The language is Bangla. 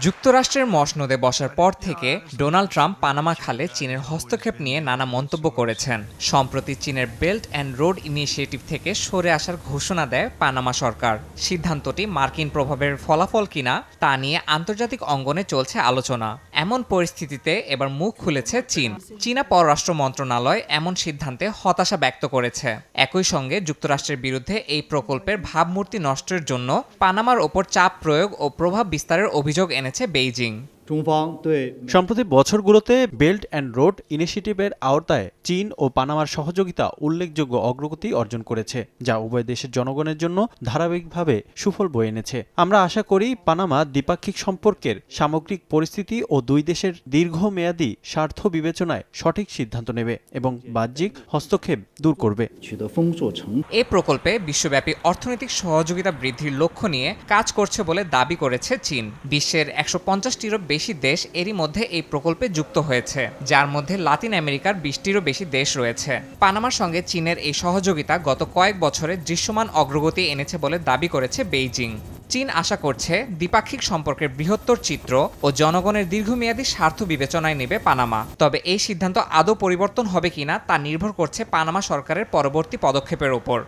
যুক্তরাষ্ট্রের মসনদে বসার পর থেকে ডোনাল্ড ট্রাম্প পানামা খালে চীনের হস্তক্ষেপ নিয়ে নানা মন্তব্য করেছেন। সম্প্রতি চীনের বেল্ট অ্যান্ড রোড ইনিশিয়েটিভ থেকে সরে আসার ঘোষণা দেয় পানামা সরকার। সিদ্ধান্তটি মার্কিন প্রভাবের ফলাফল কিনা তা নিয়ে আন্তর্জাতিক অঙ্গনে চলছে আলোচনা। এমন পরিস্থিতিতে এবার মুখ খুলেছে চীন। চীনা পররাষ্ট্র মন্ত্রণালয় এমন সিদ্ধান্তে হতাশা ব্যক্ত করেছে। একই সঙ্গে যুক্তরাষ্ট্রের বিরুদ্ধে এই প্রকল্পের ভাবমূর্তি নষ্টের জন্য পানামার ওপর চাপ প্রয়োগ ও প্রভাব বিস্তারের অভিযোগ এনেছে বেইজিং। সম্প্রতি বছরগুলোতে বেল্ট অ্যান্ড রোড ইনিশিয়েটিভের আওতায় চীন ও পানামার সহযোগিতা উল্লেখযোগ্য অগ্রগতি অর্জন করেছে, যা উভয় দেশের জনগণের জন্য ধারাবাহিকভাবে সুফল বয়ে এনেছে। আমরা আশা করি পানামা দ্বিপাক্ষিক সম্পর্কের সামগ্রিক পরিস্থিতি ও দুই দেশের দীর্ঘমেয়াদী স্বার্থ বিবেচনায় সঠিক সিদ্ধান্ত নেবে এবং বাহ্যিক হস্তক্ষেপ দূর করবে। এ প্রকল্পে বিশ্বব্যাপী অর্থনৈতিক সহযোগিতা বৃদ্ধির লক্ষ্য নিয়ে কাজ করছে বলে দাবি করেছে চীন। বিশ্বের ১৫০টিরও বেশি দেশ এরই মধ্যে এই প্রকল্পে যুক্ত হয়েছে, যার মধ্যে লাতিন আমেরিকার ২০টিরও বেশি দেশ রয়েছে। পানামার সঙ্গে চীনের এই সহযোগিতা গত কয়েক বছরে দৃশ্যমান অগ্রগতি এনেছে বলে দাবি করেছে বেইজিং। চীন আশা করছে দ্বিপাক্ষিক সম্পর্কের বৃহত্তর চিত্র ও জনগণের দীর্ঘমেয়াদী স্বার্থ বিবেচনায় নেবে পানামা। তবে এই সিদ্ধান্ত আদৌ পরিবর্তন হবে কিনা তা নির্ভর করছে পানামা সরকারের পরবর্তী পদক্ষেপের ওপর।